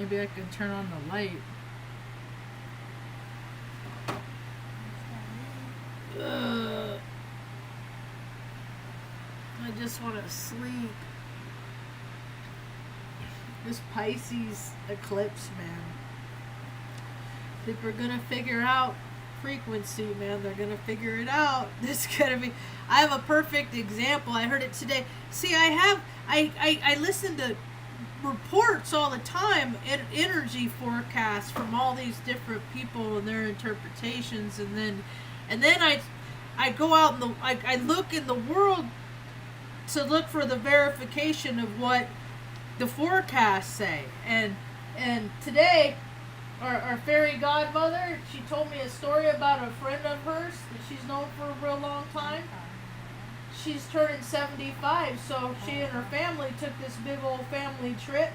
Maybe I can turn on the light. Ugh. I just want to sleep. This Pisces eclipse, man. People are going to figure out frequency, man. They're going to figure it out. This is going to be... I have a perfect example. I heard it today. See, I listen to reports all the time, energy forecasts from all these different people and their interpretations, and then I go out and I look in the world to look for the verification of what the forecasts say. And today, our fairy godmother, she told me a story about a friend of hers that she's known for a real long time. She's turning 75, so she and her family took this big old family trip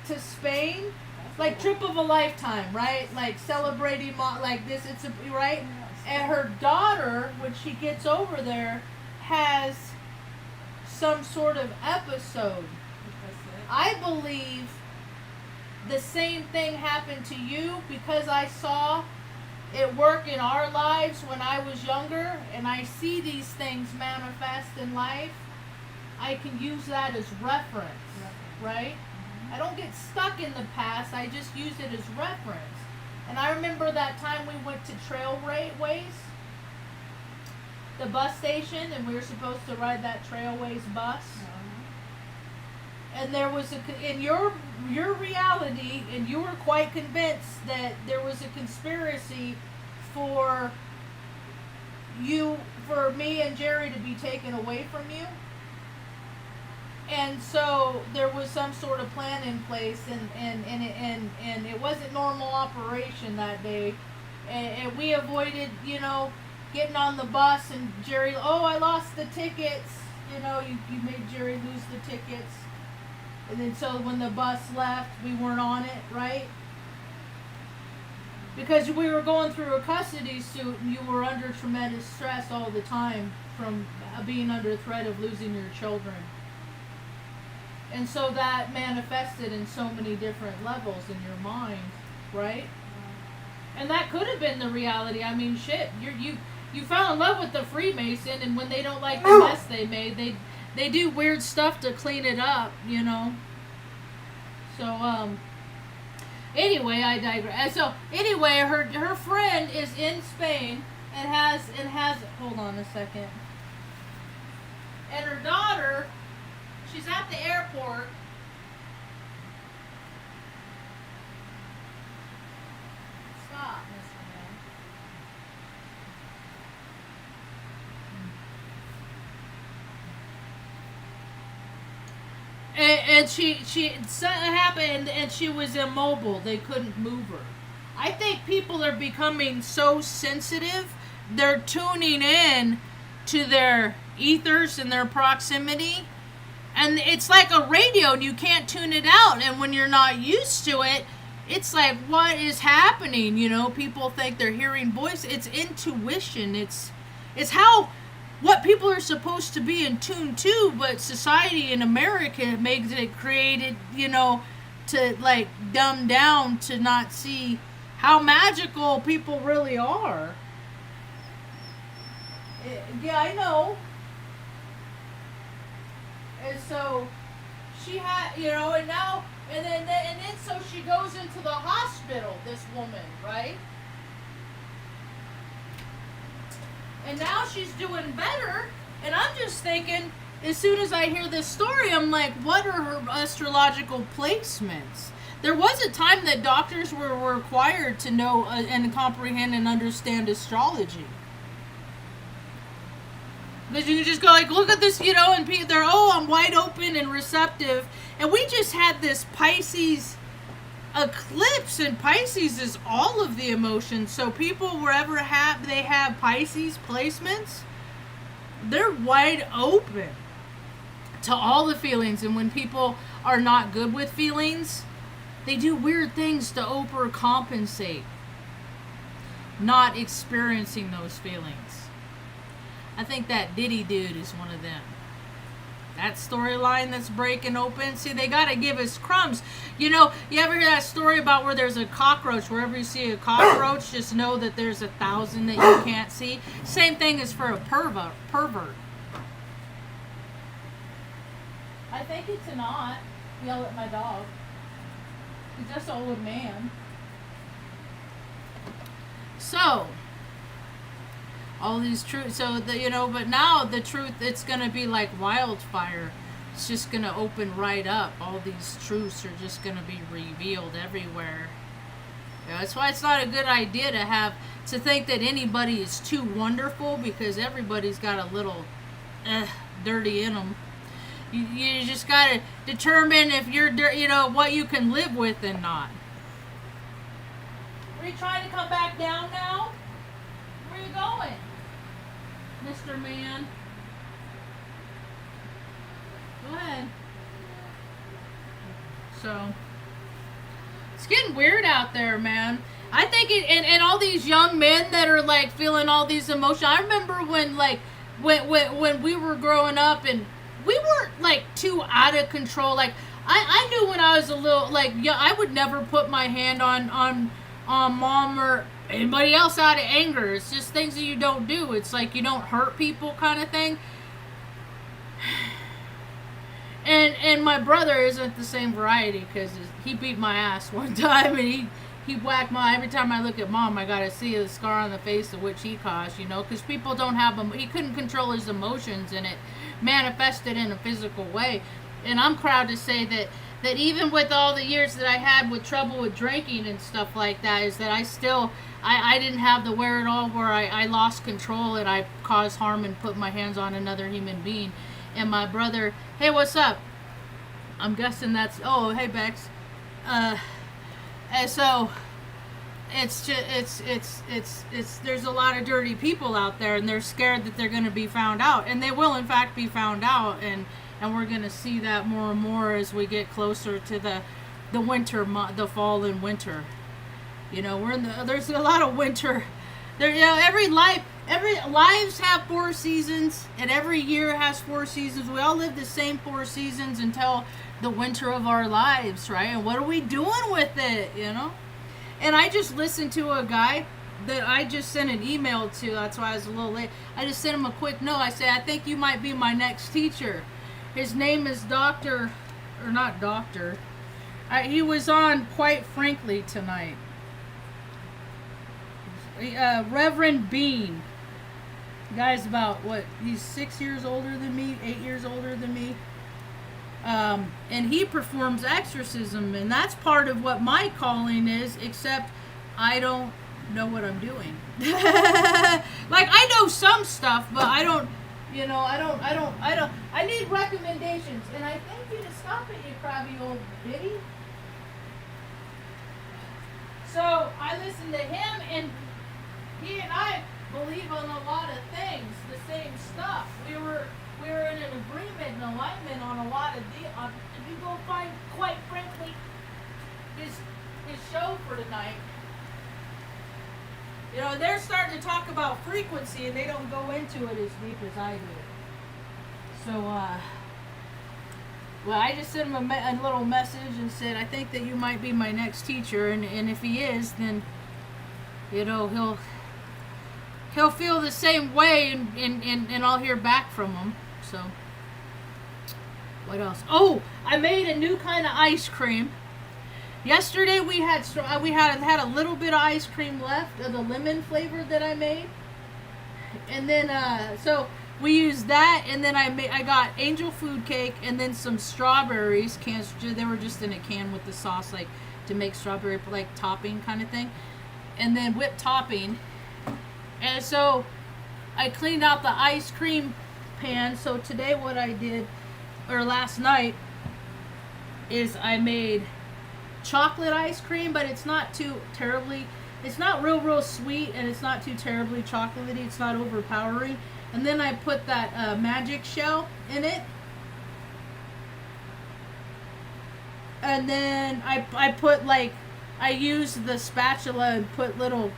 to Spain. Like trip of a lifetime, right? Like celebrating like this, it's a, right? And her daughter, when she gets over there, has some sort of episode. I believe the same thing happened to you because I saw it work in our lives when I was younger, and I see these things manifest in life. I can use that as reference, right? I don't get stuck in the past, I just use it as reference. And I remember that time we went to Trailways, the bus station, and we were supposed to ride that Trailways bus. And there was in your reality, and you were quite convinced that there was a conspiracy for me and Jerry to be taken away from you. And so there was some sort of plan in place, and it wasn't normal operation that day. And we avoided, getting on the bus, and Jerry, I lost the tickets. You made Jerry lose the tickets. And then so when the bus left, we weren't on it, right? Because we were going through a custody suit, and you were under tremendous stress all the time from being under threat of losing your children. And so that manifested in so many different levels in your mind, right? And that could have been the reality. I mean, shit, you fell in love with the Freemason, and when they don't like the mess they made, they do weird stuff to clean it up, So, anyway, I digress. So, anyway, her friend is in Spain and has, hold on a second. And her daughter, she's at the airport. Stop, Mr. Man. And something happened, and she was immobile. They couldn't move her. I think people are becoming so sensitive, they're tuning in to their ethers and their proximity. And it's like a radio, and you can't tune it out. And when you're not used to it, it's like, what is happening? People think they're hearing voice. It's intuition. It's how what people are supposed to be in tune to, but society in America makes it created, to like dumb down to not see how magical people really are. Yeah, I know. And so she had, and now, and then so she goes into the hospital, this woman, right? And now she's doing better, and I'm just thinking, as soon as I hear this story, I'm like, what are her astrological placements? There was a time that doctors were required to know and comprehend and understand astrology. Because you can just go like, look at this, and they're, I'm wide open and receptive. And we just had this Pisces eclipse, and Pisces is all of the emotions. So people, wherever they have Pisces placements, they're wide open to all the feelings. And when people are not good with feelings, they do weird things to overcompensate not experiencing those feelings. I think that Diddy dude is one of them. That storyline that's breaking open. See, they got to give us crumbs. You know, you ever hear that story about where there's a cockroach? Wherever you see a cockroach, just know that there's 1,000 that you can't see. Same thing is for a pervert. I think it's an aunt. Yell at my dog. He's just an old man. So, all these truths. So, but now the truth, it's going to be like wildfire. It's just going to open right up. All these truths are just going to be revealed everywhere. Yeah, that's why it's not a good idea to think that anybody is too wonderful, because everybody's got a little dirty in them. You just got to determine if you're, what you can live with and not. Are you trying to come back down now? Where are you going, Mr. Man? Go ahead. So, it's getting weird out there, man. I think and all these young men that are like feeling all these emotions. I remember when we were growing up and we weren't like too out of control. Like I knew when I was a little I would never put my hand on mom or anybody else out of anger. It's just things that you don't do. It's like you don't hurt people kind of thing. And my brother isn't the same variety, because he beat my ass one time and he whacked every time I look at mom, I gotta see the scar on the face of which he caused, because people don't have them. He couldn't control his emotions, and it manifested in a physical way. And I'm proud to say that even with all the years that I had with trouble with drinking and stuff like that, is that I didn't have the wherewithal where I lost control and I caused harm and put my hands on another human being. And my brother, hey, what's up? I'm guessing that's, oh, hey, Bex. And so it's just, it's there's a lot of dirty people out there, and they're scared that they're going to be found out, and they will in fact be found out, and we're going to see that more and more as we get closer to the winter, the fall and winter. There's a lot of winter there. Every lives have 4 seasons, and every year has 4 seasons. We all live the same 4 seasons until the winter of our lives, right? And what are we doing with it, And I just listened to a guy that I just sent an email to. That's why I was a little late. I just sent him a quick note. I said, I think you might be my next teacher. His name is he was on Quite Frankly tonight. Reverend Bean. The guy's about, he's 6 years older than me, 8 years older than me. And he performs exorcism, and that's part of what my calling is, except I don't know what I'm doing. I know some stuff, but I don't, I need recommendations, and I thank you to stop it, you crabby old biddy. So I listened to him, and he and I believe on a lot of things, the same stuff. We were in an agreement and alignment on a lot of deals. If you go find, Quite Frankly, his show for tonight, they're starting to talk about frequency, and they don't go into it as deep as I do. So, I just sent him a little message and said, I think that you might be my next teacher, and if he is, then, he'll feel the same way, and I'll hear back from him. So, what else? Oh, I made a new kind of ice cream. Yesterday we had a little bit of ice cream left of the lemon flavor that I made, and then so we used that, and then I got angel food cake, and then some strawberries cans. They were just in a can with the sauce, like to make strawberry topping kind of thing, and then whipped topping. And so I cleaned out the ice cream pan. So today what I did, or last night, is I made chocolate ice cream, but it's not too terribly, it's not real sweet, and it's not too terribly chocolatey. It's not overpowering. And then I put that magic shell in it. And then I put I used the spatula and put little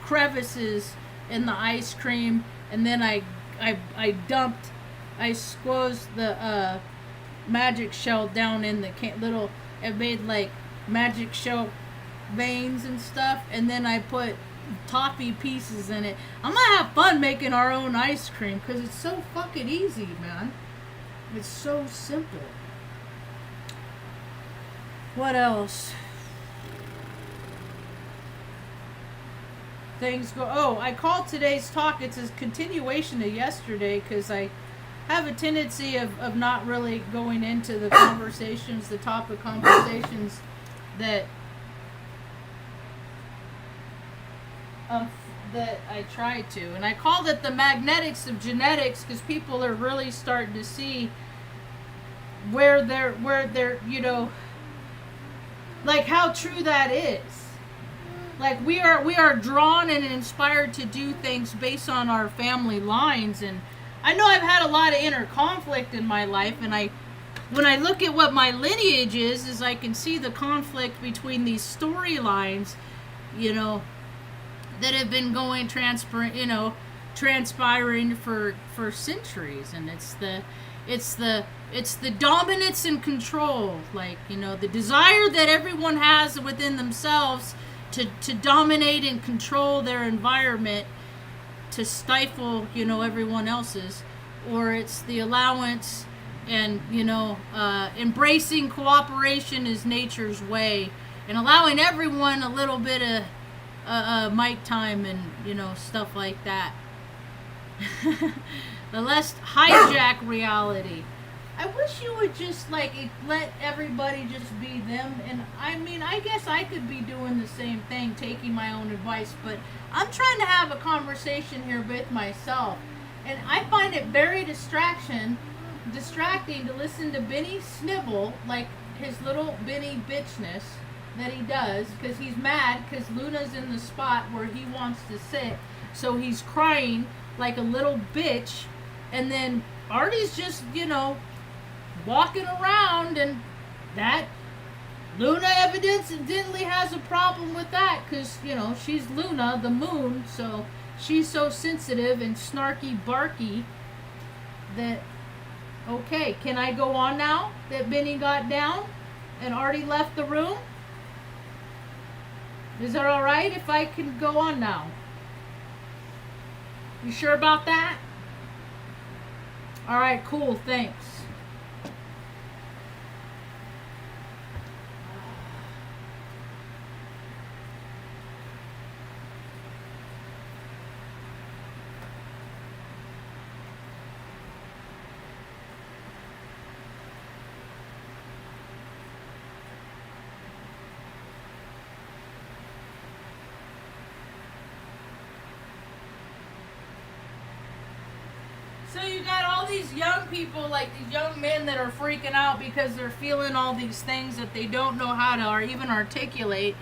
crevices in the ice cream, and then I dumped I squoze the magic shell down in the little. I made like magic shell veins and stuff, and then I put toffee pieces in it. I'm gonna have fun making our own ice cream because it's so fucking easy, man. It's so simple. What else? Things go. Oh, I called today's talk. It's a continuation of yesterday because I have a tendency of not really going into the conversations, the topic conversations that that I try to. And I called it the magnetics of genetics because people are really starting to see where they're you know, like how true that is. Like we are drawn and inspired to do things based on our family lines. And I know I've had a lot of inner conflict in my life, and when I look at what my lineage is I can see the conflict between these storylines, you know, that have been going transpiring for centuries. And it's the dominance and control, like, you know, the desire that everyone has within themselves to dominate and control their environment, to stifle, you know, everyone else's. Or it's the allowance and, you know, embracing cooperation as nature's way, and allowing everyone a little bit of mic time and, you know, stuff like that. The less hijack reality. I wish you would just like let everybody just be them. And I mean, I guess I could be doing the same thing, taking my own advice, but I'm trying to have a conversation here with myself. And I find it very distracting to listen to Benny snivel, like his little Benny bitchness that he does, because he's mad because Luna's in the spot where he wants to sit. So he's crying like a little bitch. And then Artie's just, you know, walking around, and that Luna evidently has a problem with that because, you know, she's Luna, the moon, so she's so sensitive and snarky barky that, okay, can I go on now that Benny got down and Artie left the room? Is that all right if I can go on now? You sure about that? All right, cool, thanks. So you got all these young people, like these young men that are freaking out because they're feeling all these things that they don't know how to or even articulate.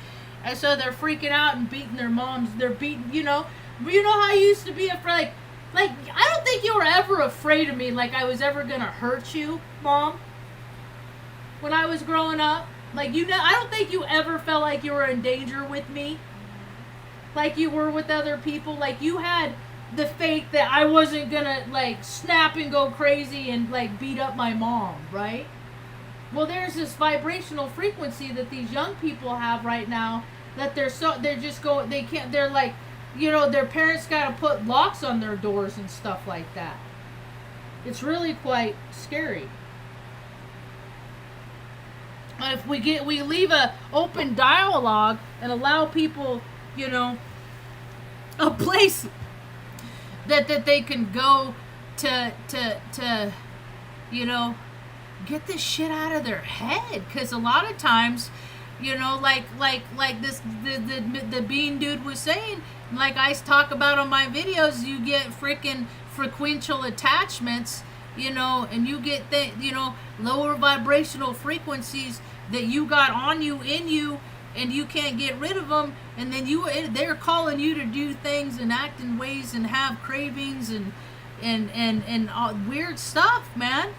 And so they're freaking out and beating their moms. They're beating, you know how you used to be afraid. Like, I don't think you were ever afraid of me like I was ever going to hurt you, Mom. When I was growing up. Like, you know, I don't think you ever felt like you were in danger with me. Like you were with other people. Like, you had the faith that I wasn't gonna like snap and go crazy and like beat up my mom, right? Well, there's this vibrational frequency that these young people have right now that they're like, you know, their parents gotta put locks on their doors and stuff like that. It's really quite scary. If we leave a open dialogue and allow people, you know, a place that they can go to you know, get this shit out of their head. Because a lot of times, you know, like this the bean dude was saying, like I talk about on my videos, you get freaking frequential attachments, you know, and you get you know, lower vibrational frequencies that you got on you, in you, and you can't get rid of them, and then they're calling you to do things and act in ways and have cravings and weird stuff, man.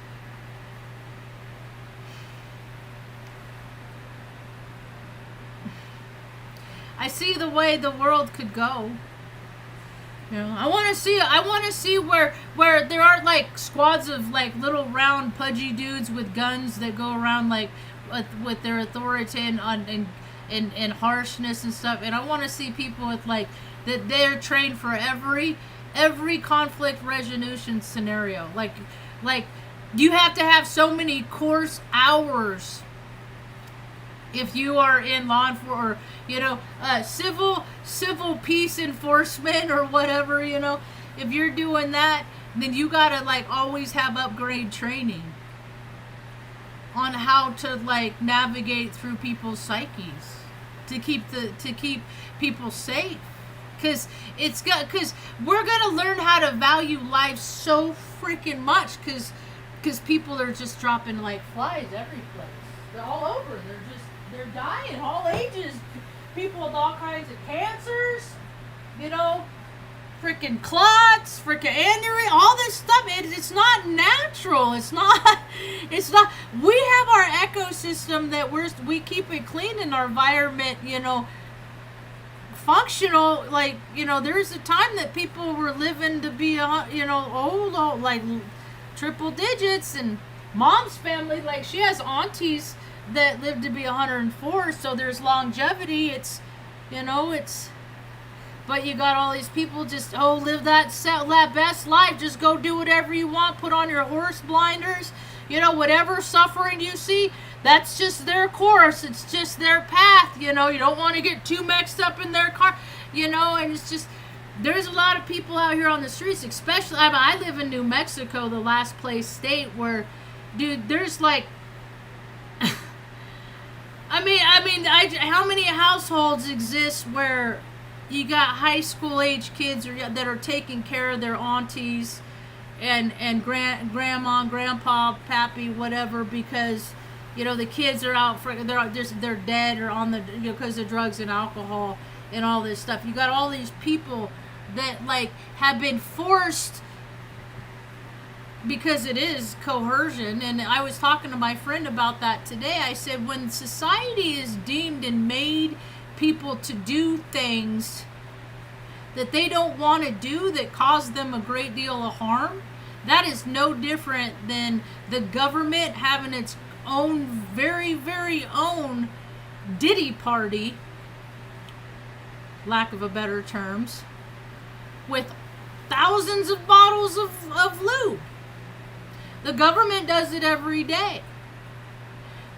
I see the way the world could go. You know, I want to see where there aren't like squads of like little round pudgy dudes with guns that go around like with their authority and harshness and stuff. And I want to see people with like that they're trained for every conflict resolution scenario. Like you have to have so many course hours if you are in law enforcement, or civil peace enforcement or whatever. If you're doing that, then you gotta like always have upgrade training on how to like navigate through people's psyches to keep people safe. Because we're gonna learn how to value life so freaking much, because people are just dropping like flies every place. They're all over. They're dying, all ages. People with all kinds of cancers, freaking clots, freaking aneurysm, all this stuff. It's not natural. It's not. We have our ecosystem that we keep it clean in our environment. Functional. Like there's a time that people were living to be old, like triple digits, and mom's family, like she has aunties that lived to be 104, so there's longevity. But you got all these people just live that best life. Just go do whatever you want. Put on your horse blinders. Whatever suffering you see, that's just their course. It's just their path. You don't want to get too mixed up in their car. And it's just there's a lot of people out here on the streets, especially I live in New Mexico, the last place state where, dude, there's like. How many households exist where you got high school age kids that are taking care of their aunties and grandma, grandpa, pappy, whatever, because the kids are out they're dead or on the because of drugs and alcohol and all this stuff. You got all these people that like have been forced, because it is coercion. And I was talking to my friend about that today. I said, when society is deemed and made people to do things that they don't want to do, that cause them a great deal of harm, that is no different than the government having its own very, very own Diddy party, lack of a better terms, with thousands of bottles of lube. The government does it every day.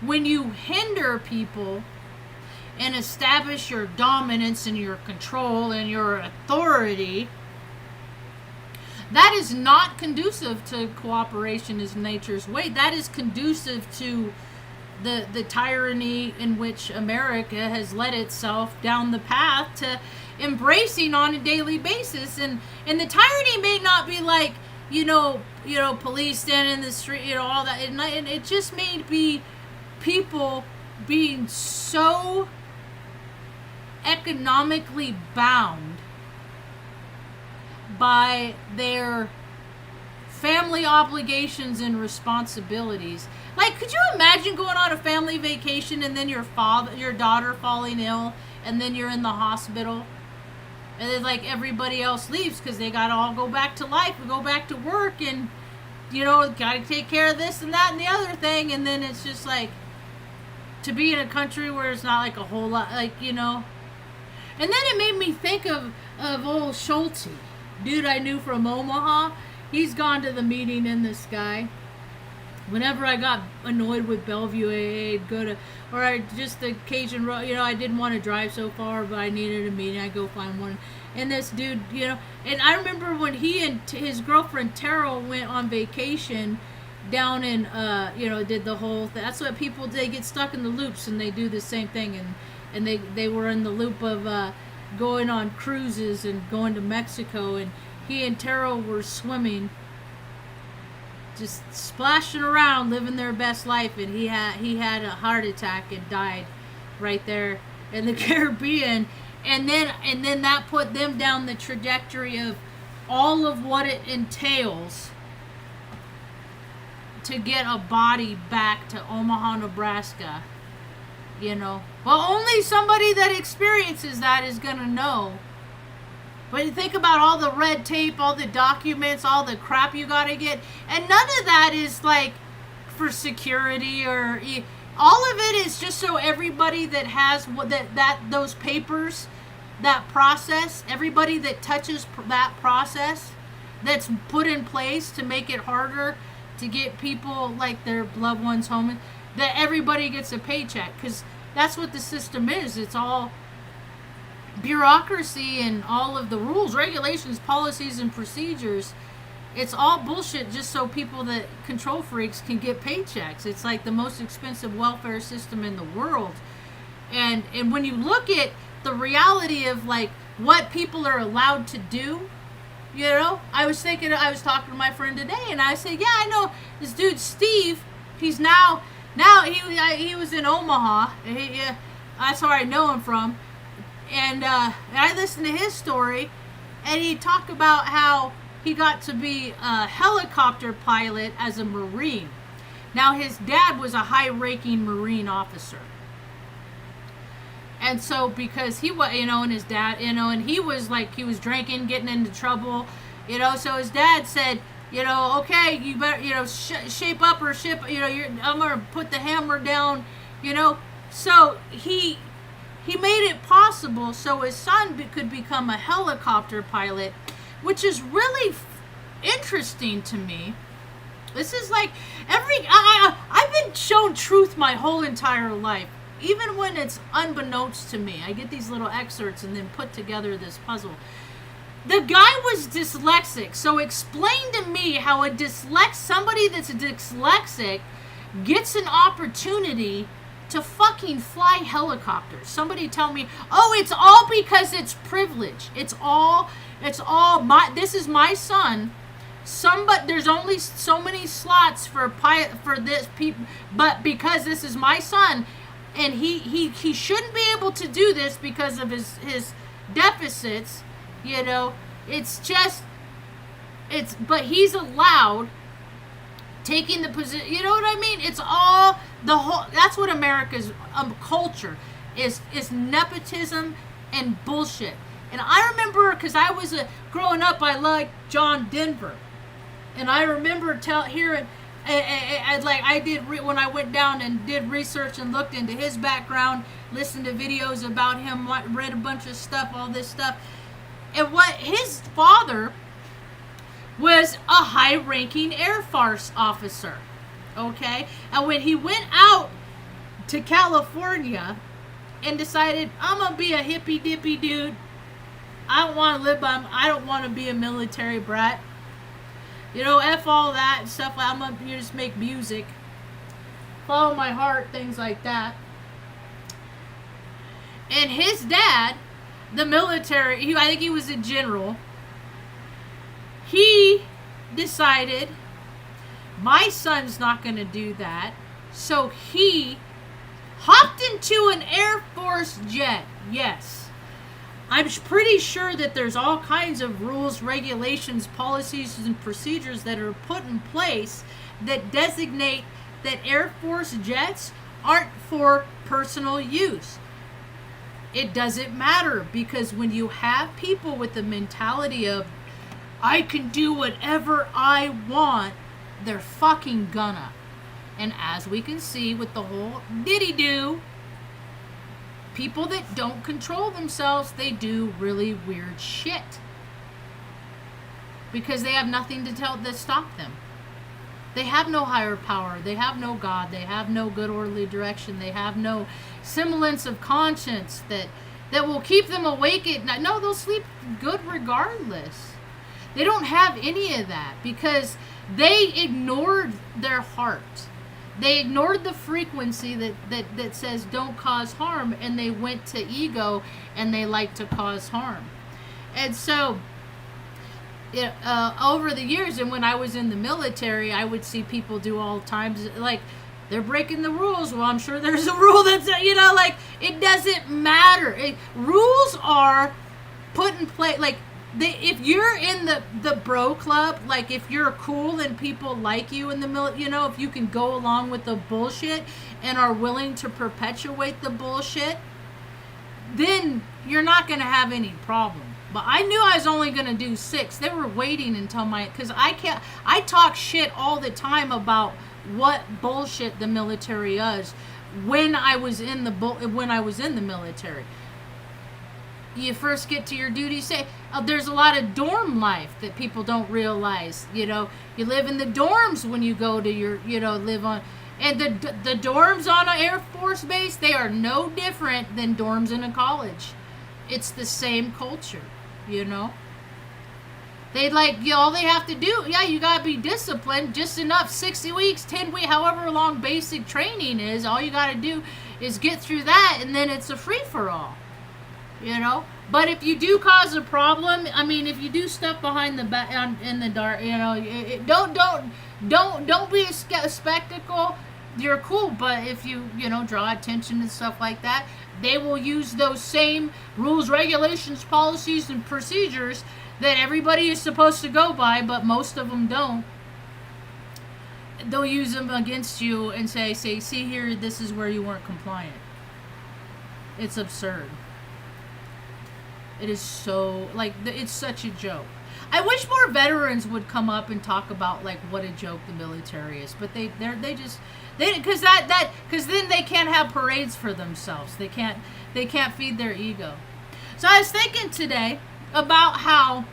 When you hinder people and establish your dominance and your control and your authority, that is not conducive to cooperation as nature's way. That is conducive to the tyranny in which America has led itself down the path to embracing on a daily basis. And the tyranny may not be like, police standing in the street, all that. It just may be people being so economically bound by their family obligations and responsibilities. Like, could you imagine going on a family vacation and then your daughter falling ill, and then you're in the hospital? And then, like, everybody else leaves because they got to all go back to life and go back to work and, got to take care of this and that and the other thing. And then it's just like, to be in a country where it's not like a whole lot, like, And then it made me think of old Schulte. Dude I knew from Omaha. He's gone to the meeting in the sky. Whenever I got annoyed with Bellevue AA, I'd go to, or I just the Cajun Road, I didn't want to drive so far, but I needed a meeting. I'd go find one. And this dude, and I remember when he and his girlfriend Terrell went on vacation down in, did the whole thing. That's what people, they get stuck in the loops and they do the same thing. And they were in the loop of going on cruises and going to Mexico. And he and Terrell were swimming, just splashing around, living their best life, and he had a heart attack and died right there in the Caribbean. And then that put them down the trajectory of all of what it entails to get a body back to Omaha, Nebraska. But only somebody that experiences that is gonna know When you think about all the red tape, all the documents, all the crap you gotta get, and none of that is like for security or all of it is just so everybody that has those papers, that process, everybody that touches that process that's put in place to make it harder to get people like their loved ones home, that everybody gets a paycheck, because that's what the system is. It's all bureaucracy and all of the rules, regulations, policies, and procedures. It's all bullshit just so people that control freaks can get paychecks. It's like the most expensive welfare system in the world. And when you look at the reality of like what people are allowed to do, you know, I was talking to my friend today, and I said, yeah, I know this dude Steve. He's now he was in Omaha. That's where I know him from. And I listened to his story, and he talked about how he got to be a helicopter pilot as a Marine. Now, his dad was a high-ranking Marine officer. And so, because he was, and his dad, and he was like, he was drinking, getting into trouble, so his dad said, okay, you better, shape up or ship, I'm going to put the hammer down, So, he made it possible so his son could become a helicopter pilot, which is really interesting to me. This is like I've been shown truth my whole entire life, even when it's unbeknownst to me. I get these little excerpts and then put together this puzzle. The guy was dyslexic, so explain to me how somebody that's dyslexic gets an opportunity to fucking fly helicopters. Somebody tell me, oh, it's all because it's privilege. It's all this is my son. But there's only so many slots for this people, but because this is my son, and he shouldn't be able to do this because of his deficits, but he's allowed taking the position, you know what I mean? It's all that's what America's culture is nepotism and bullshit. And I remember, because I was growing up, I liked John Denver, and I remember hearing, when I went down and did research and looked into his background, listened to videos about him, read a bunch of stuff, all this stuff, and what his father was a high-ranking Air Force officer, okay? And when he went out to California and decided, I'm going to be a hippy-dippy dude, I don't want to be a military brat, F all that and stuff, I'm going to just make music, follow my heart, things like that. And his dad, the military, I think he was a general, he decided, my son's not going to do that, so he hopped into an Air Force jet. Yes. I'm pretty sure that there's all kinds of rules, regulations, policies, and procedures that are put in place that designate that Air Force jets aren't for personal use. It doesn't matter, because when you have people with the mentality of, I can do whatever I want, they're fucking gonna. And as we can see with the whole diddy-do, people that don't control themselves, they do really weird shit. Because they have nothing to stop them. They have no higher power. They have no God. They have no good orderly direction. They have no semblance of conscience that will keep them awake at night. No, they'll sleep good regardless. They don't have any of that because they ignored their heart. They ignored the frequency that says don't cause harm, and they went to ego and they like to cause harm. And so over the years, and when I was in the military, I would see people do all times, like, they're breaking the rules. Well, I'm sure there's a rule that's, it doesn't matter. Rules are put in place, like, if you're in the bro club, like if you're cool and people like you in the if you can go along with the bullshit and are willing to perpetuate the bullshit, then you're not going to have any problem. But I knew I was only going to do 6. They were waiting until because I talk shit all the time about what bullshit the military is when I was in the military. You first get to your duty, say, there's a lot of dorm life that people don't realize. You live in the dorms when you go to your, live on, and the dorms on an Air Force base, they are no different than dorms in a college. It's the same culture, They all they have to do, you gotta be disciplined, just enough, 60 weeks, 10 weeks, however long basic training is, all you gotta do is get through that, and then it's a free-for-all, But if you do cause a problem, if you do stuff behind the back, in the dark, don't be a spectacle. You're cool, but if you, draw attention and stuff like that, they will use those same rules, regulations, policies, and procedures that everybody is supposed to go by, but most of them don't. They'll use them against you and say, see here, this is where you weren't compliant. It's absurd. It is so, it's such a joke. I wish more veterans would come up and talk about, what a joke the military is, but because then they can't have parades for themselves. They can't feed their ego. So I was thinking today about how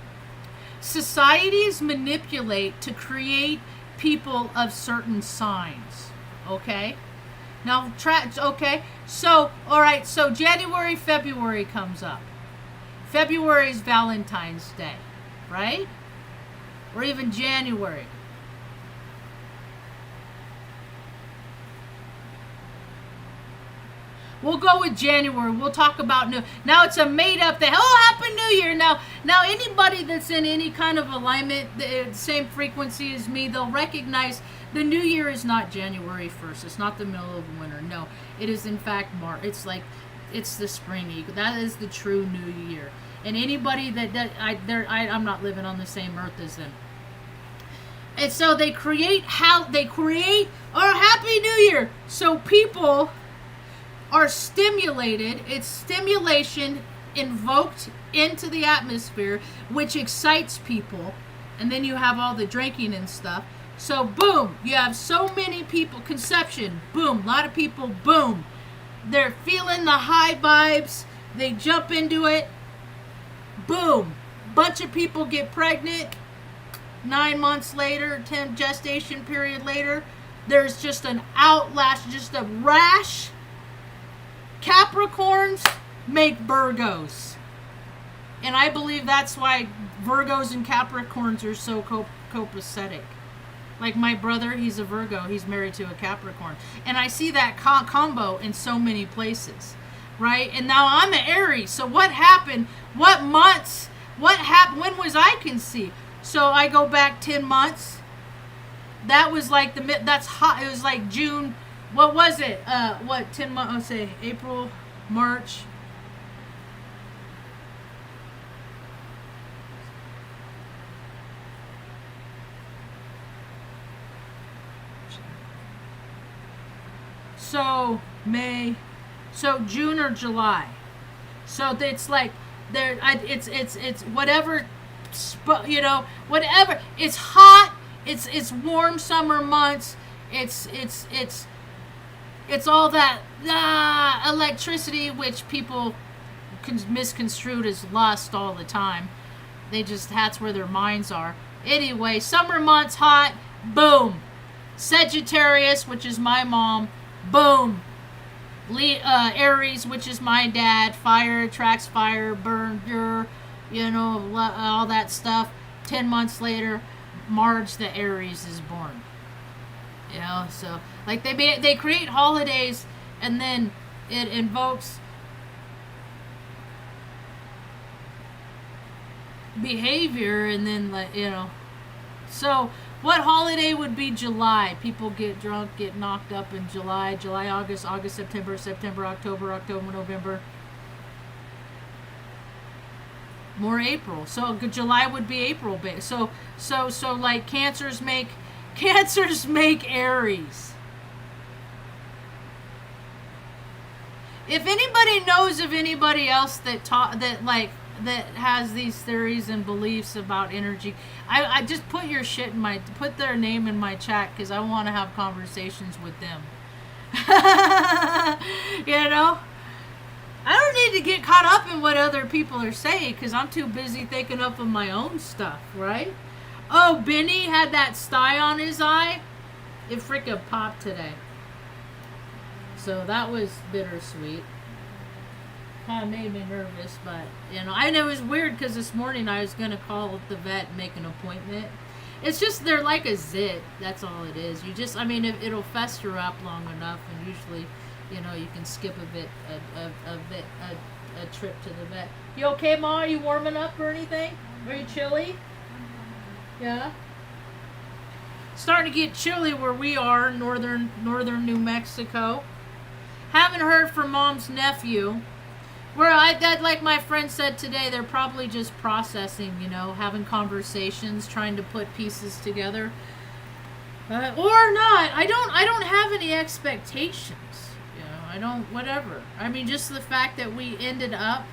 societies manipulate to create people of certain signs. Okay? Now, okay. So, all right. So January, February comes up. February is Valentine's Day, right? Or even January. We'll go with January. We'll talk about new. Now it's a made-up thing. Oh, Happy New Year! Now anybody that's in any kind of alignment, the same frequency as me, they'll recognize the New Year is not January 1st. It's not the middle of winter. No, it is in fact March. It's the spring eagle. That is the true New Year. And anybody I'm not living on the same earth as them. And so they create our Happy New Year. So people are stimulated. It's stimulation invoked into the atmosphere, which excites people, and then you have all the drinking and stuff. So boom, you have so many people, conception, boom, a lot of people, boom, they're feeling the high vibes, they jump into it, boom, bunch of people get pregnant, 9 months later, 10 gestation period later, there's just an outlash, just a rash. Capricorns make Virgos. And I believe that's why Virgos and Capricorns are so copacetic. Like my brother, he's a Virgo. He's married to a Capricorn. And I see that combo in so many places. Right? And now I'm an Aries. So what happened? What months? What happened? When was I conceived? So I go back 10 months. That was like that's hot. It was like June. What was it? 10 months? I'll say April, March. So May, so June or July. So it's like there. It's whatever, whatever. It's hot. It's warm summer months. It's all that electricity, which people misconstrued as lust all the time. That's where their minds are. Anyway, summer months, hot, boom. Sagittarius, which is my mom, boom. Aries, which is my dad, fire attracts fire, burn, all that stuff. 10 months later, Marge the Aries is born. So like they create holidays, and then it invokes behavior, and then So what holiday would be July? People get drunk, get knocked up in July, August, September, October, November. More April. So July would be April. So like cancers make Aries. If anybody knows of anybody else that that has these theories and beliefs about energy, I just put your shit in put their name in my chat, because I want to have conversations with them. You know, I don't need to get caught up in what other people are saying, because I'm too busy thinking up of my own stuff, right? Oh, Benny had that sty on his eye. It freaking popped today. So that was bittersweet. Kind of made me nervous, but, you know, I know it was weird, because this morning I was going to call the vet and make an appointment. It's just, they're like a zit. That's all it is. You just, I mean, it'll fester up long enough, and usually, you know, you can skip a trip to the vet. You okay, Ma? Are you warming up or anything? Are you chilly? Yeah? Starting to get chilly where we are, northern New Mexico. Haven't heard from Mom's nephew. Where like my friend said today, they're probably just processing, you know, having conversations, trying to put pieces together, or not. I don't have any expectations, you know. I don't, whatever. I mean, just the fact that we ended up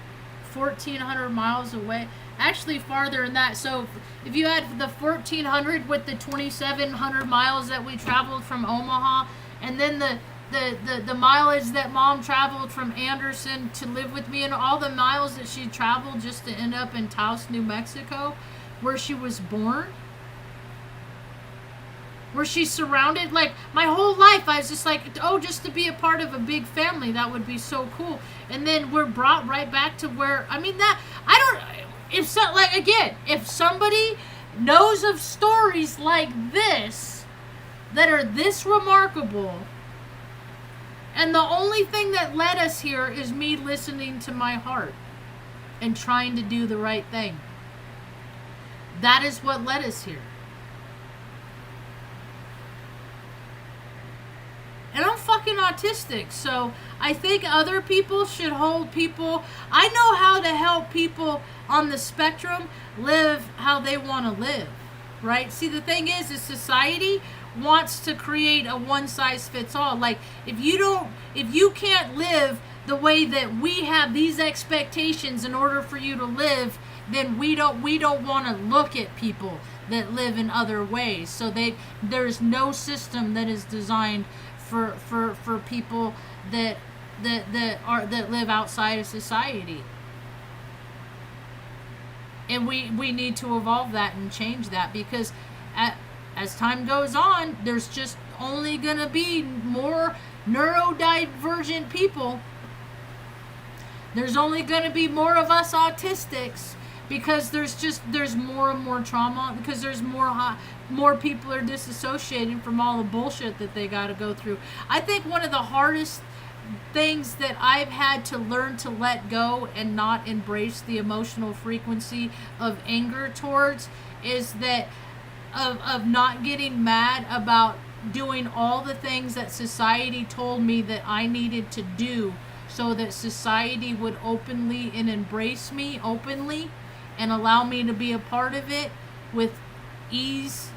1,400 miles away, actually farther than that. So if you add the 1,400 with the 2,700 miles that we traveled from Omaha, and then the mileage that Mom traveled from Anderson to live with me, and all the miles that she traveled just to end up in Taos, New Mexico, where she was born, where she's surrounded, like, my whole life I was just like, oh, just to be a part of a big family, that would be so cool. And then we're brought right back to where, I mean, that, I don't, if so, like, again, if somebody knows of stories like this that are this remarkable, and the only thing that led us here is me listening to my heart and trying to do the right thing. That is what led us here. And I'm fucking autistic, so I think other people should hold people. I know how to help people on the spectrum live how they want to live, right? See, the thing is society wants to create a one-size-fits-all. Like, if you can't live the way that we have these expectations in order for you to live, then we don't want to look at people that live in other ways. So there's no system that is designed for people that live outside of society. And we need to evolve that and change that, because as time goes on, there's just only going to be more neurodivergent people. There's only going to be more of us autistics, because there's more and more trauma, because there's more people are disassociating from all the bullshit that they got to go through. I think one of the hardest things that I've had to learn to let go and not embrace the emotional frequency of anger towards is that of not getting mad about doing all the things that society told me that I needed to do, so that society would openly and embrace me openly and allow me to be a part of it with ease.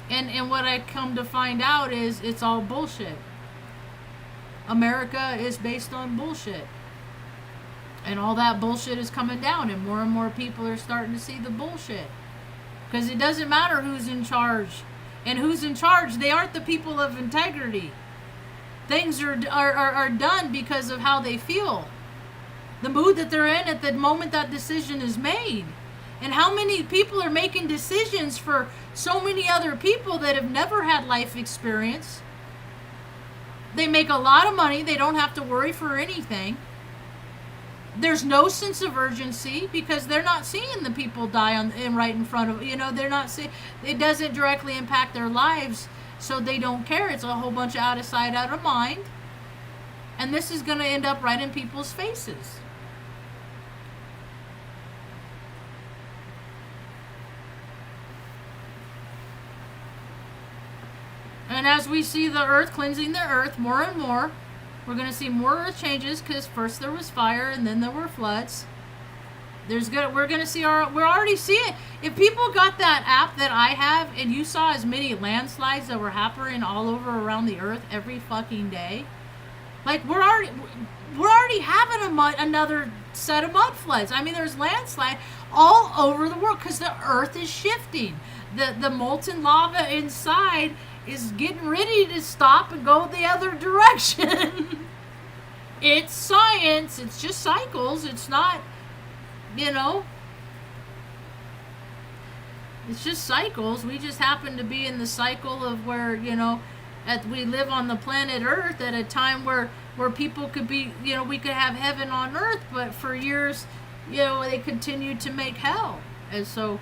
And what I come to find out is it's all bullshit. America is based on bullshit. And all that bullshit is coming down, and more people are starting to see the bullshit. Because it doesn't matter who's in charge. And who's in charge, they aren't the people of integrity. Things are done because of how they feel. The mood that they're in at the moment that decision is made. And how many people are making decisions for so many other people that have never had life experience. They make a lot of money. They don't have to worry for anything. There's no sense of urgency, because they're not seeing the people die right in front of, you know, they're not seeing, it doesn't directly impact their lives, so they don't care. It's a whole bunch of out of sight, out of mind. And this is going to end up right in people's faces. And as we see the earth cleansing the earth more and more, we're going to see more earth changes, because first there was fire and then there were floods. We're going to see we're already seeing, if people got that app that I have and you saw as many landslides that were happening all over around the earth every fucking day, Like we're already having another set of mud floods. I mean, there's landslide all over the world because the earth is shifting. The molten lava inside is getting ready to stop and go the other direction. It's science. It's just cycles. It's not, you know, it's just cycles. We just happen to be in the cycle of where, you know, we live on the planet Earth at a time where people could be, you know, we could have heaven on earth, but for years, you know, they continued to make hell. And so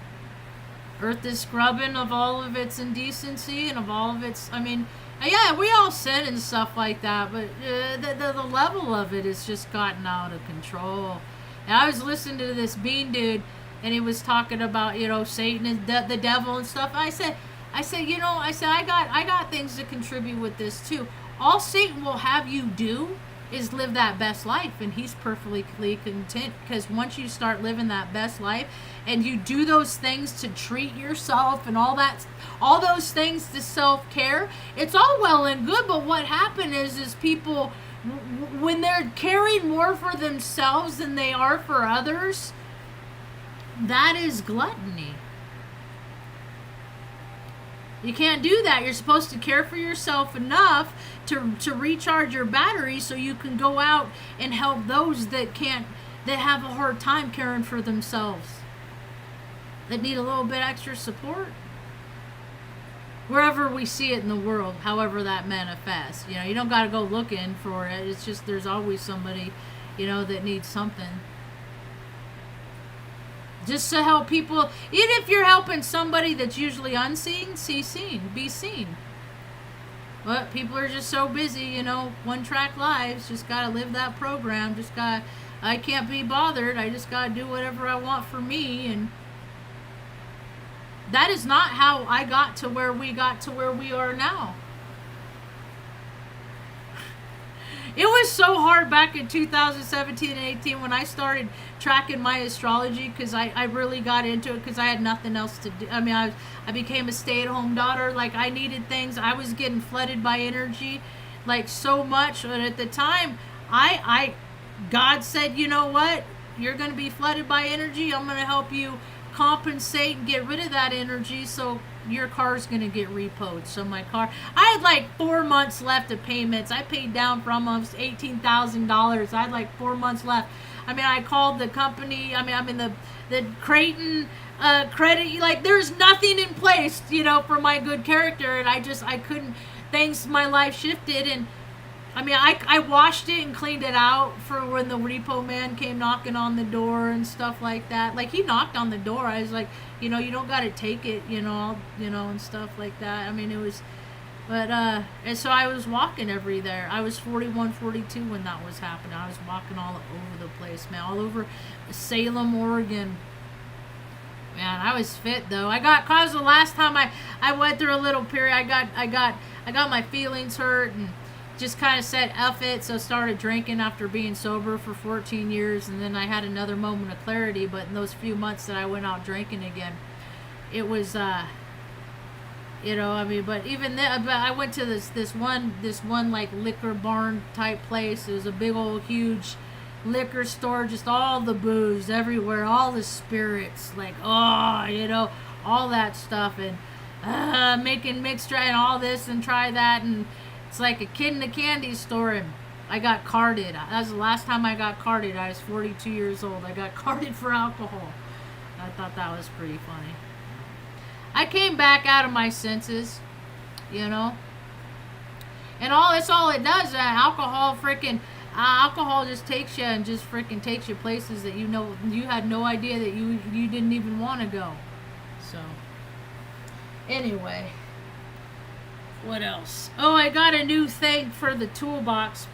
earth is scrubbing of all of its indecency and of all of its, I mean, yeah, we all sin and stuff like that, but the level of it has just gotten out of control. And I was listening to this Bean dude, and he was talking about, you know, Satan and the devil and stuff. I said, you know, I got things to contribute with this too. All Satan will have you do is live that best life, and he's perfectly content, because once you start living that best life and you do those things to treat yourself and all those things to self-care, it's all well and good. But what happened is people, when they're caring more for themselves than they are for others, that is gluttony. You can't do that. You're supposed to care for yourself enough to recharge your battery so you can go out and help those that have a hard time caring for themselves, that need a little bit extra support. Wherever we see it in the world, however that manifests. You know, you don't got to go looking for it. It's just there's always somebody, you know, that needs something. Just to help people, even if you're helping somebody that's usually unseen, be seen. But people are just so busy, you know, one-track lives. Just gotta live that program. I can't be bothered. I just gotta do whatever I want for me. And that is not how I got to where we are now. It was so hard back in 2017 and 18 when I started tracking my astrology, because I really got into it because I had nothing else to do. I mean, I became a stay-at-home daughter. Like, I needed things. I was getting flooded by energy, like, so much. And at the time, God said, you know what? You're going to be flooded by energy. I'm going to help you compensate and get rid of that energy, so your car's gonna get repoed. So my car, I had like 4 months left of payments. I paid down for almost $18,000. I had like 4 months left. I mean, I called the company. I mean, the Creighton credit. Like, there's nothing in place, you know, for my good character, and I couldn't. Things, my life shifted, and I mean, I washed it and cleaned it out for when the repo man came knocking on the door and stuff like that. Like, he knocked on the door. I was like, you know, you don't got to take it, you know, and stuff like that. I mean, it was, but, and so I was walking there. I was 41, 42 when that was happening. I was walking all over the place, man, all over Salem, Oregon. Man, I was fit though. Cause the last time I went through a little period, I got my feelings hurt and just kind of said F it, so started drinking after being sober for 14 years, and then I had another moment of clarity. But in those few months that I went out drinking again, it was you know, I mean, but even then, but I went to this one like liquor barn type place. It was a big old huge liquor store, just all the booze everywhere, all the spirits, like, oh, you know, all that stuff, and making mixed and all this and try that, and it's like a kid in a candy store. And I got carded. That was the last time I got carded. I was 42 years old. I got carded for alcohol. I thought that was pretty funny. I came back out of my senses, you know. And that's all it does. Alcohol just takes you and just freaking takes you places that you know you had no idea that you didn't even want to go. So anyway. What else? Oh, I got a new thing for the toolbox.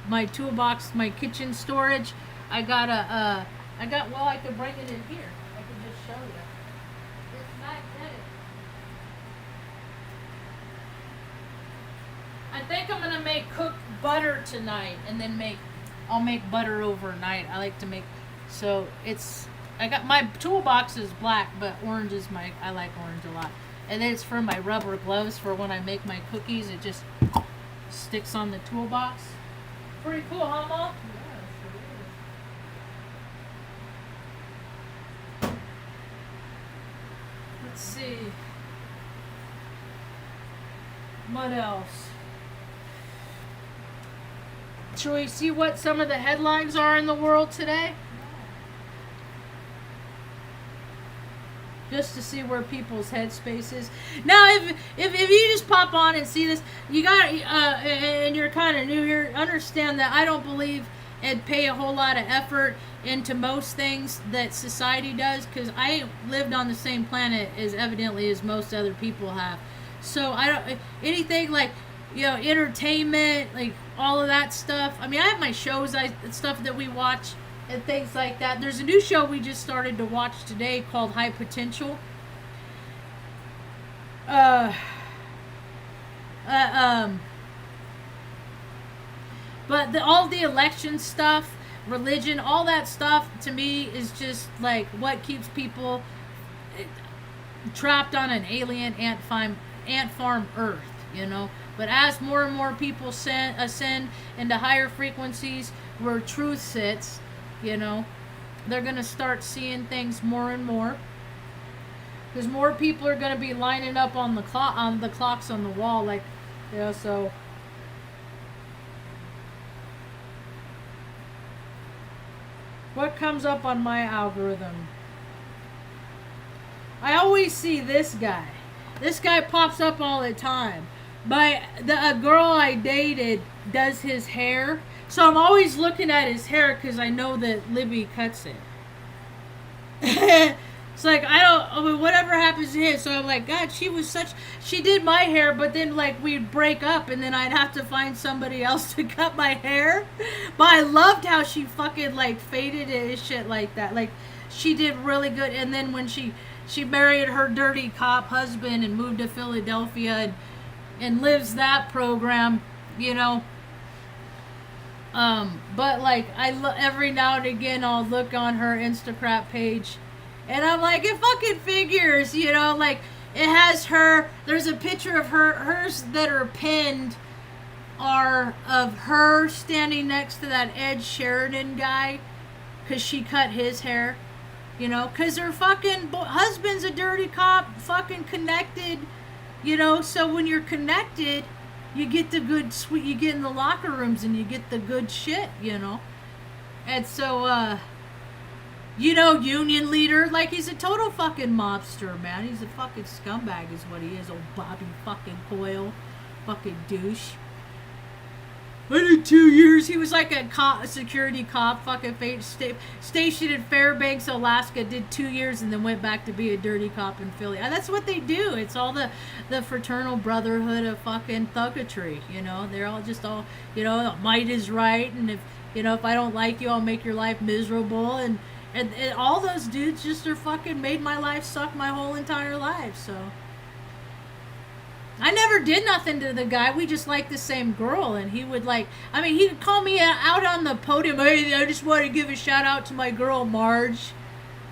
My kitchen storage. I could bring it in here. I can just show you. It's magnetic. I think I'm gonna make cooked butter tonight, and then I'll make butter overnight. I like to make, so I got my toolbox is black, but orange is I like orange a lot. And then it's for my rubber gloves for when I make my cookies. It just sticks on the toolbox. pretty cool, huh, Mom? Let's see. What else? Shall we see what some of the headlines are in the world today? Just to see where people's headspace is. Now, if you just pop on and see this, you got and you're kind of new here, understand that I don't believe and pay a whole lot of effort into most things that society does, because I ain't lived on the same planet as evidently as most other people have. So I don't anything like, you know, entertainment, like all of that stuff. I mean, I have my shows, stuff that we watch and things like that. There's a new show we just started to watch today called High Potential. But all the election stuff, religion, all that stuff to me is just like what keeps people trapped on an alien ant farm Earth, you know. But as more and more people ascend into higher frequencies where truth sits, you know, they're going to start seeing things more and more. Because more people are going to be lining up on the clocks on the wall, like, you know, so. What comes up on my algorithm? I always see this guy. This guy pops up all the time. But a girl I dated does his hair. So I'm always looking at his hair because I know that Libby cuts it. It's like, I mean, whatever happens to him. So I'm like, God, she did my hair, but then like we'd break up and then I'd have to find somebody else to cut my hair. But I loved how she fucking like faded it and shit like that. Like she did really good. And then when she married her dirty cop husband and moved to Philadelphia and lives that program, you know. But like every now and again I'll look on her Instagram page and I'm like, it fucking figures, you know, like it has her, there's a picture of hers that are pinned are of her standing next to that Ed Sheridan guy because she cut his hair, you know, because her fucking husband's a dirty cop, fucking connected, you know. So when you're connected, you get the good sweet, you get in the locker rooms and you get the good shit, you know. And so, you know, union leader, like he's a total fucking mobster, man. He's a fucking scumbag is what he is, old Bobby fucking Coyle, fucking douche. I did 2 years. He was like a security cop, fucking stationed in Fairbanks, Alaska. Did 2 years and then went back to be a dirty cop in Philly. And that's what they do. It's all the fraternal brotherhood of fucking thuggatry. You know, they're all just all, you know, might is right, and if you know, if I don't like you, I'll make your life miserable. And all those dudes just are fucking made my life suck my whole entire life. So. I never did nothing to the guy. We just liked the same girl, and he would like, I mean, he'd call me out on the podium. Hey, I just want to give a shout out to my girl Marge.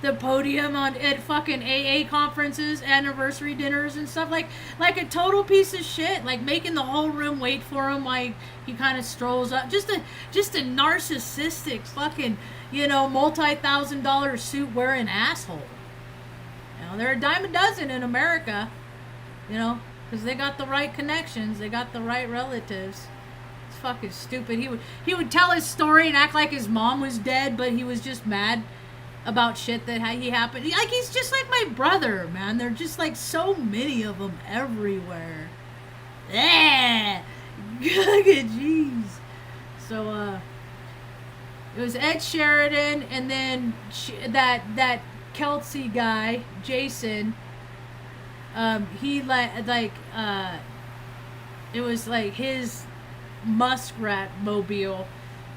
The podium at fucking AA conferences, anniversary dinners and stuff, like a total piece of shit, like making the whole room wait for him while he kind of strolls up. Just a narcissistic fucking, you know, $multi-thousand suit wearing asshole. You know, they're a dime a dozen in America, you know. Because they got the right connections. They got the right relatives. It's fucking stupid. He would tell his story and act like his mom was dead, but he was just mad about shit that he happened. Like, he's just like my brother, man. They're just like so many of them everywhere. Yeah. Jeez. So, it was Ed Sheridan and then that Kelsey guy, Jason. He it was like his muskrat mobile.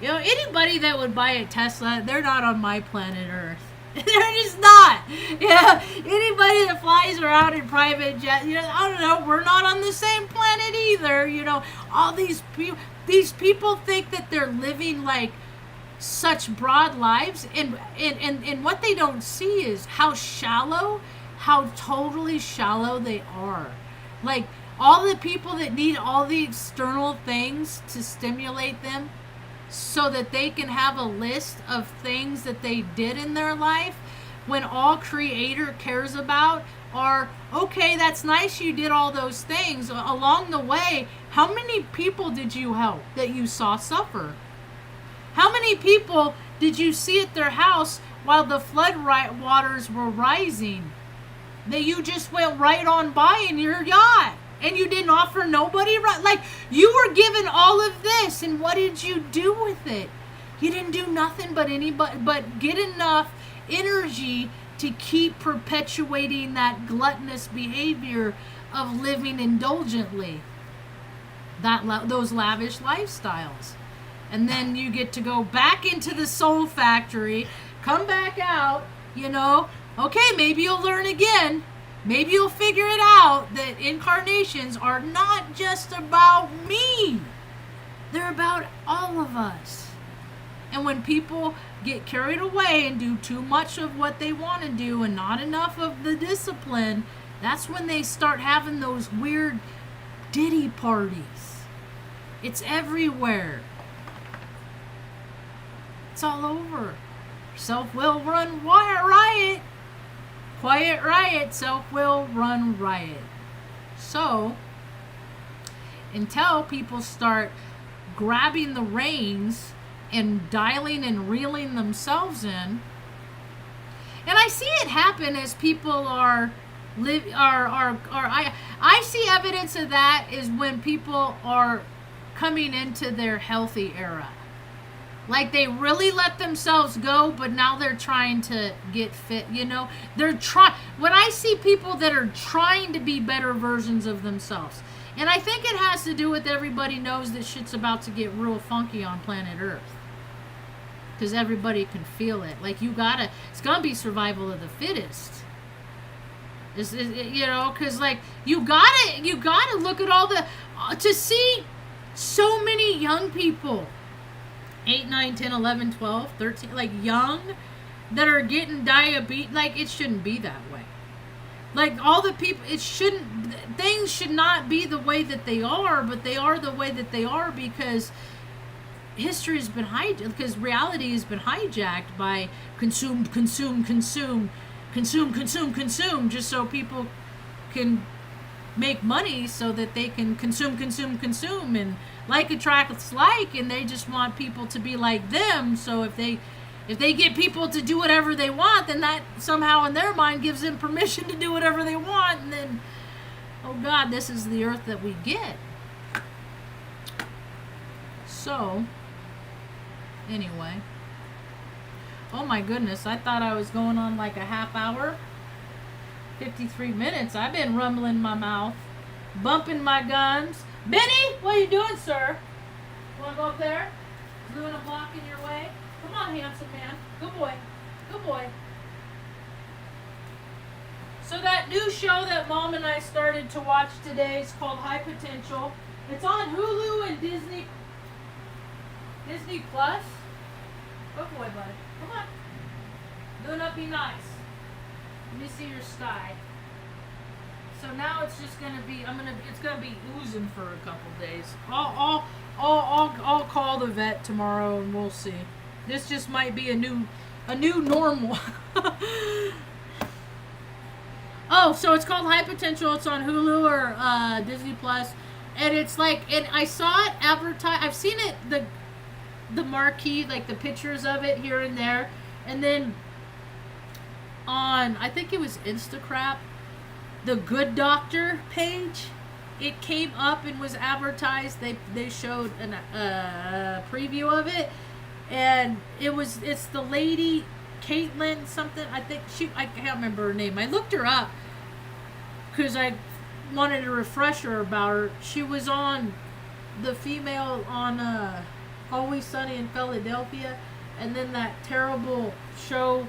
You know, anybody that would buy a Tesla, they're not on my planet Earth. They're just not. Yeah, anybody that flies around in private jet, you know, I don't know, we're not on the same planet either. You know, all these people think that they're living like such broad lives, and what they don't see is how totally shallow they are. Like, all the people that need all the external things to stimulate them, so that they can have a list of things that they did in their life, when all Creator cares about are, okay, that's nice you did all those things. Along the way, how many people did you help that you saw suffer? How many people did you see at their house while the flood waters were rising, that you just went right on by in your yacht and you didn't offer nobody? Like, you were given all of this, and what did you do with it? You didn't do nothing but get enough energy to keep perpetuating that gluttonous behavior of living indulgently, those lavish lifestyles. And then you get to go back into the soul factory, come back out, okay, maybe you'll learn again. Maybe you'll figure it out that incarnations are not just about me. They're about all of us. And when people get carried away and do too much of what they want to do and not enough of the discipline, that's when they start having those weird ditty parties. It's everywhere. It's all over. Self-will run riot. Quiet riot, self-will run riot. So, until people start grabbing the reins and dialing and reeling themselves in, and I see it happen as people I see evidence of that is when people are coming into their healthy era. Like, they really let themselves go, but now they're trying to get fit, They're when I see people that are trying to be better versions of themselves, and I think it has to do with everybody knows that shit's about to get real funky on planet Earth. Because everybody can feel it. Like, it's gonna be survival of the fittest. Because, like, you gotta look at all to see so many young people, 8, 9, 10, 11, 12, 13, like, young, that are getting diabetes. Like, it shouldn't be that way. Like, all the people, things should not be the way that they are, but they are the way that they are because history has been hijacked, because reality has been hijacked by consume, just so people can make money so that they can consume, and like attracts like, and they just want people to be like them. So if they get people to do whatever they want, then that somehow in their mind gives them permission to do whatever they want, and then, oh God, this is the earth that we get. So, anyway. Oh my goodness, I thought I was going on like a half hour. 53 minutes. I've been rumbling my mouth, bumping my guns. Benny, what are you doing, sir? Want to go up there? Doing a block in your way? Come on, handsome man. Good boy. Good boy. So that new show that Mom and I started to watch today is called High Potential. It's on Hulu and Disney Plus. Good boy, buddy. Come on. Doing up, be nice. Let me see your sky. So now it's just gonna be. It's gonna be oozing for a couple days. I'll call the vet tomorrow and we'll see. This just might be a new normal. Oh, so it's called High Potential. It's on Hulu or Disney Plus, and it's like, and I saw it advertised. I've seen it the marquee, like the pictures of it here and there, and then on, I think it was Instacrap, the Good Doctor page, it came up and was advertised. They showed a preview of it, and it's the lady Caitlin something. I can't remember her name. I looked her up because I wanted a refresher about her. She was on the female on Always Sunny in Philadelphia, and then that terrible show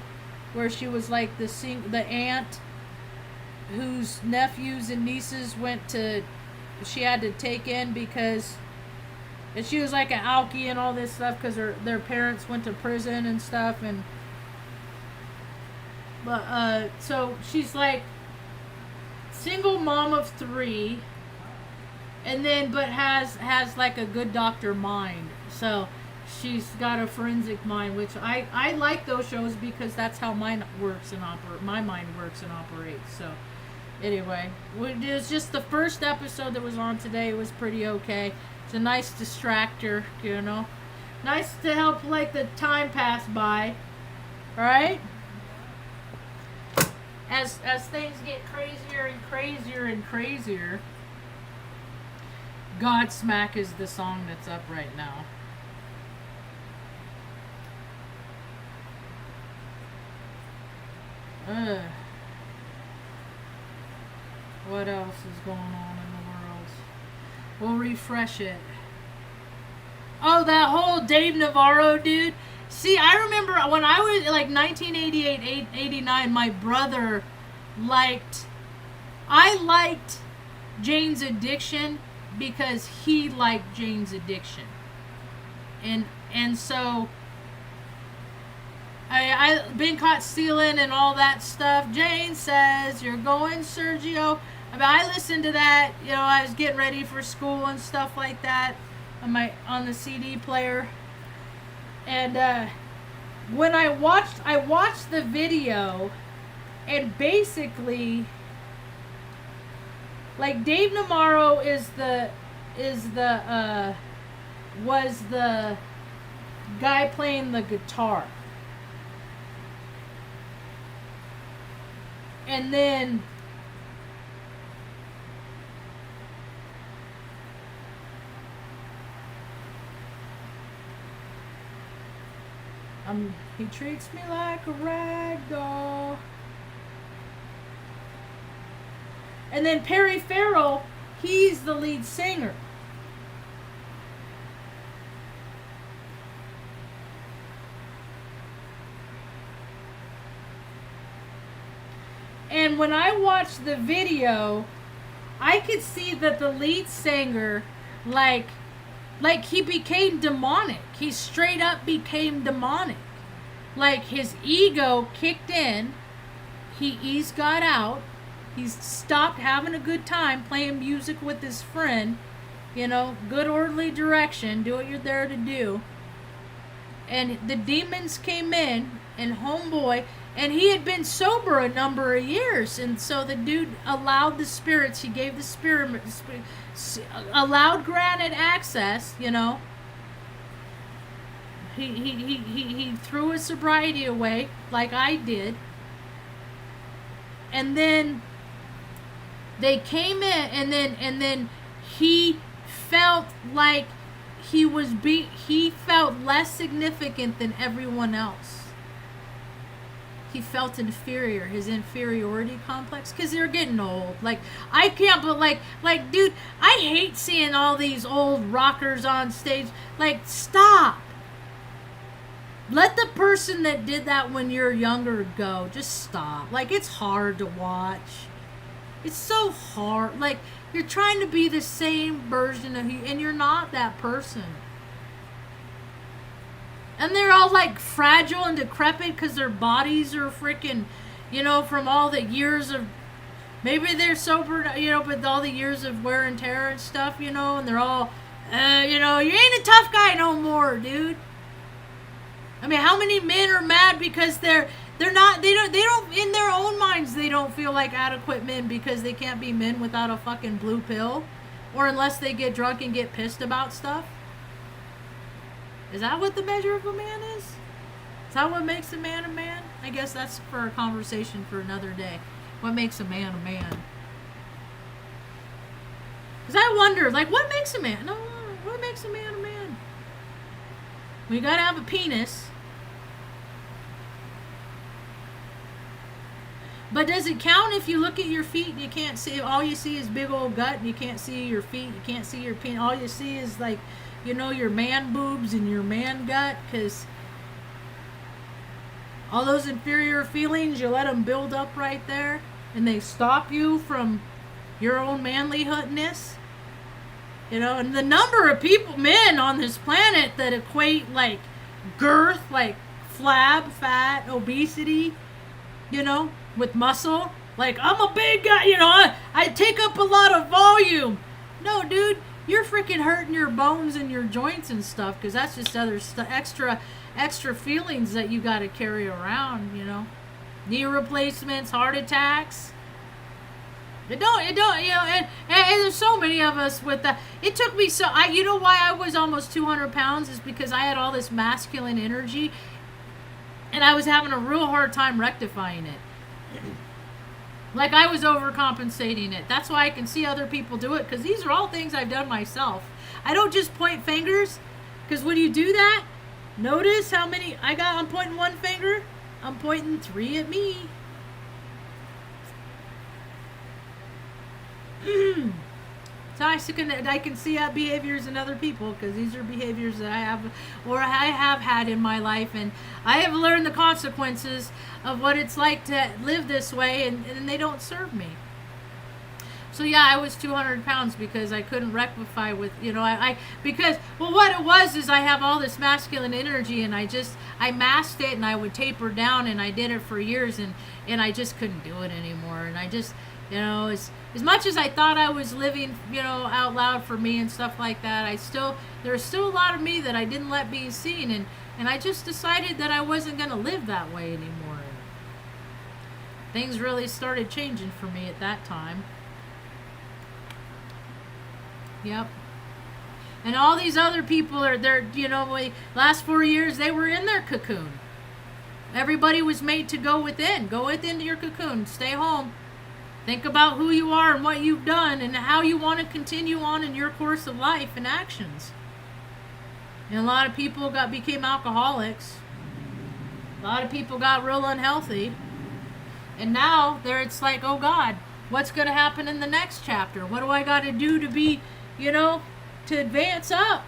where she was like the aunt whose nephews and nieces she had to take in because, and she was like an alkie and all this stuff because their parents went to prison and stuff, and but so she's like single mom of 3, and then but has like a good doctor mind. So she's got a forensic mind, which I like those shows because that's how mine works and my mind works and operates. So anyway, it was just the first episode that was on today. It was pretty okay. It's a nice distractor, you know. Nice to help like the time pass by. Right? As things get crazier and crazier and crazier, Godsmack is the song that's up right now. What else is going on in the world? We'll refresh it. Oh, that whole Dave Navarro dude. See, I remember when I was like 1988, 89, my brother I liked Jane's Addiction because he liked Jane's Addiction. And so I've been caught stealing and all that stuff. Jane says, you're going, Sergio. I mean, I listened to that, you know, I was getting ready for school and stuff like that on the CD player. And when I watched the video, and basically, like Dave Navarro was the guy playing the guitar. And then he treats me like a rag doll. And then Perry Farrell, he's the lead singer. And when I watched the video, I could see that the lead singer, like he became demonic. He straight up became demonic. Like his ego kicked in. He's got out. He's stopped having a good time playing music with his friend. You know, good orderly direction. Do what you're there to do. And the demons came in, and homeboy, and he had been sober a number of years, and so the dude allowed the spirits. He gave the spirit, allowed granted access. You know. He threw his sobriety away like I did, and then they came in, and then he felt like he felt less significant than everyone else. He felt inferior, his inferiority complex, because they're getting old. Like, I can't, but like, dude, I hate seeing all these old rockers on stage. Like, stop. Let the person that did that when you're younger go. Just stop. Like, it's hard to watch. It's so hard. Like, you're trying to be the same version of you, and you're not that person. And they're all like fragile and decrepit because their bodies are freaking, you know, from all the years of, maybe they're sober, you know, but all the years of wear and tear and stuff, you know, and they're all, you know, you ain't a tough guy no more, dude. I mean, how many men are mad because they're not, they don't, in their own minds, they don't feel like adequate men because they can't be men without a fucking blue pill, or unless they get drunk and get pissed about stuff? Is that what the measure of a man is? Is that what makes a man a man? I guess that's for a conversation for another day. What makes a man a man? Because I wonder, like, what makes a man? No, what makes a man a man? We gotta have a penis. But does it count if you look at your feet and you can't see, all you see is big old gut, and you can't see your feet, you can't see your penis, all you see is like, you know, your man boobs and your man gut, because all those inferior feelings, you let them build up right there, and they stop you from your own manlyhoodness. You know, and the number of people, men on this planet that equate like girth, like flab, fat, obesity, you know, with muscle. Like, I'm a big guy, you know, I take up a lot of volume. No, dude, you're freaking hurting your bones and your joints and stuff, because that's just other extra feelings that you got to carry around, you know. Knee replacements, heart attacks. It don't, you know, and there's so many of us with that. It took me you know why I was almost 200 pounds is because I had all this masculine energy, and I was having a real hard time rectifying it. Like I was overcompensating it. That's why I can see other people do it, because these are all things I've done myself. I don't just point fingers, because when you do that, notice how many I got. I'm pointing one finger. I'm pointing 3 at me. So I can see behaviors in other people, because these are behaviors that I have had in my life, and I have learned the consequences of what it's like to live this way, and they don't serve me. So yeah, I was 200 pounds because I couldn't rectify with, you know, because what it was is I have all this masculine energy, and I masked it, and I would taper down, and I did it for years, and I just couldn't do it anymore, and I just, you know, as much as I thought I was living, you know, out loud for me and stuff like that, there's still a lot of me that I didn't let be seen, and I just decided that I wasn't going to live that way anymore. Things really started changing for me at that time. Yep. And all these other people they're, you know, last 4 years, they were in their cocoon. Everybody was made to go within to your cocoon, stay home. Think about who you are and what you've done and how you want to continue on in your course of life and actions. And a lot of people became alcoholics. A lot of people got real unhealthy. And now it's like, oh God, what's going to happen in the next chapter? What do I got to do to be, you know, to advance up?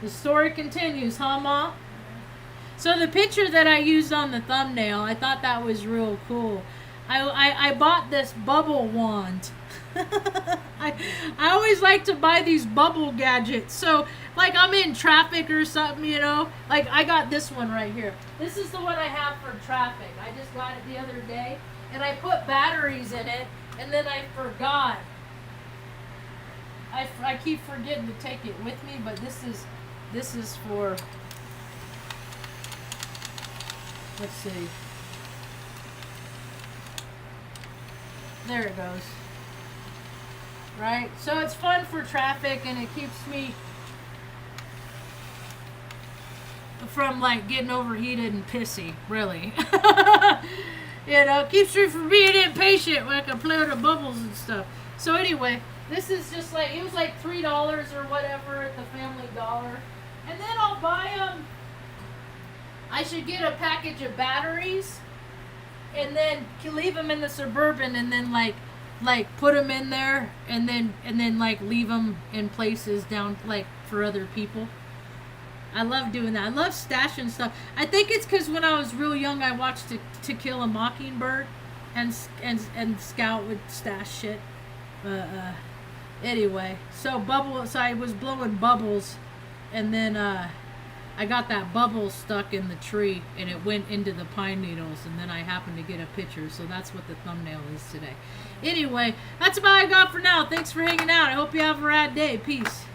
The story continues, huh, Ma? So the picture that I used on the thumbnail, I thought that was real cool. I bought this bubble wand. I always like to buy these bubble gadgets. So, like, I'm in traffic or something, you know. Like, I got this one right here. This is the one I have for traffic. I just got it the other day. And I put batteries in it, and then I forgot. I keep forgetting to take it with me, but this is for... Let's see. There it goes. Right? So it's fun for traffic, and it keeps me from, like, getting overheated and pissy, really. You know, it keeps me from being impatient when I can play with the bubbles and stuff. So anyway, this is just like, it was like $3 or whatever at the Family Dollar. And then I'll buy them. I should get a package of batteries, and then leave them in the Suburban, and then like put them in there, and then like leave them in places down, like, for other people. I love doing that. I love stashing stuff. I think it's because when I was real young, I watched To Kill a Mockingbird, and Scout would stash shit. Anyway, so I was blowing bubbles, and then I got that bubble stuck in the tree, and it went into the pine needles, and then I happened to get a picture, so that's what the thumbnail is today. Anyway, that's about all I got for now. Thanks for hanging out. I hope you have a rad day. Peace.